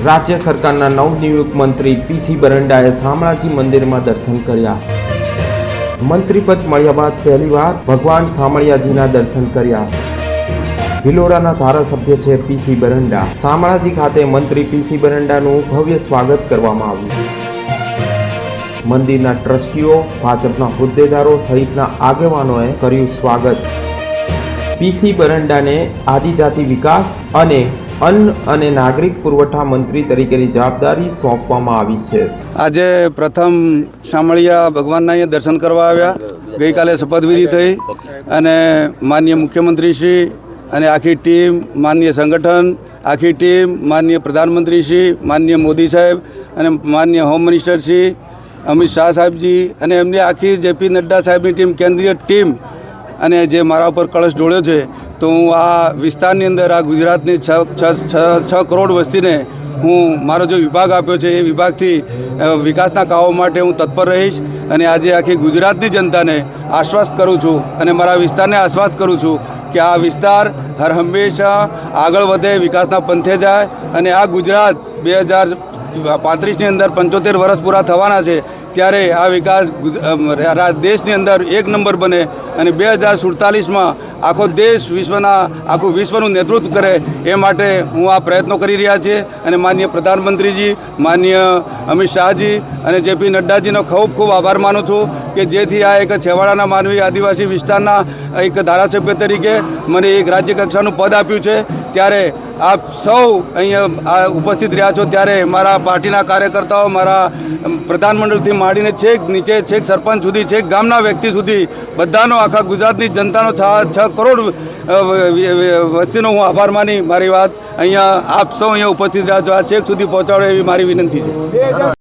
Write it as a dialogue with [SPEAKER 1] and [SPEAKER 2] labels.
[SPEAKER 1] રાજ્ય સરકારના નવનિયુક્ત મંત્રી પીસી બરંડાએ શામળાજી મંદિરમાં દર્શન કર્યા। મંત્રીપદ મળ્યા બાદ પહેલીવાર ભગવાન શામળિયાજીના દર્શન કર્યા। ભિલોડાના ધારાસભ્ય છે પીસી બરંડા। શામળાજી ખાતે મંત્રી પીસી બરંડાનું ભવ્ય સ્વાગત કરવામાં આવ્યું। મંદિરના ટ્રસ્ટીઓ, ભાજપના હોદ્દેદારો સહિતના આગેવાનોએ કર્યું સ્વાગત। પીસી બરંડાને આદિજાતિ વિકાસ અને અન્ન અને નાગરિક પુરવઠા મંત્રી તરીકેની જવાબદારી સોંપવામાં આવી છે।
[SPEAKER 2] આજે પ્રથમ શામળિયા ભગવાનના અહીંયા દર્શન કરવા આવ્યા। ગઈકાલે શપથવિધિ થઈ અને માનનીય મુખ્યમંત્રીશ્રી અને આખી ટીમ, માનનીય સંગઠન, આખી ટીમ, માનનીય પ્રધાનમંત્રીશ્રી, માનનીય મોદી સાહેબ અને માનનીય હોમ મિનિસ્ટરશ્રી અમિત શાહ સાહેબજી અને એમની આખી જેપી નડ્ડા સાહેબની ટીમ, કેન્દ્રીય ટીમ અને જે મારા ઉપર કળશ ઢોળ્યો છે, તો હું આ વિસ્તારની અંદર આ ગુજરાતની 6 કરોડ વસ્તીને હું મારો જે વિભાગ આપ્યો છે એ વિભાગથી વિકાસના કામો માટે હું તત્પર રહીશ અને આજે આખી ગુજરાતની જનતાને આશ્વસ્ત કરું છું અને મારા વિસ્તારને આશ્વસ્ત કરું છું કે આ વિસ્તાર હર હંમેશા આગળ વધે, વિકાસના પંથે જાય અને આ ગુજરાત 2035ની અંદર 75 વર્ષ પૂરા થવાના છે ત્યારે આ વિકાસ દેશની અંદર 1 નંબર બને અને 2047માં આખો દેશ આખું વિશ્વનું નેતૃત્વ કરે એ માટે હું આ પ્રયત્નો કરી રહ્યા છીએ અને માનનીય પ્રધાનમંત્રીજી, માનનીય અમિત શાહજી અને જેપી નડ્ડાજીનો ખૂબ ખૂબ આભાર માનું છું કે જેથી આ એક છેવાડાના માનવી આદિવાસી વિસ્તારના એક ધારાસભ્ય તરીકે મને એક રાજ્ય કક્ષાનું પદ આપ્યું છે। ત્યારે આપ સૌ અહીંયા ઉપસ્થિત રહ્યા છો ત્યારે મારા પાર્ટીના કાર્યકર્તાઓ, મારા પ્રધાનમંડળથી માંડીને છેક નીચે, છેક સરપંચ સુધી, છેક ગામના વ્યક્તિ સુધી બધાનો, આખા ગુજરાતની જનતાનો 6 કરોડ વસ્તીનો હું આભાર માની મારી વાત અહીંયા આપ સૌ અહીંયા ઉપસ્થિત રહ્યા છો આ છેક સુધી પહોંચાડો એવી મારી વિનંતી છે।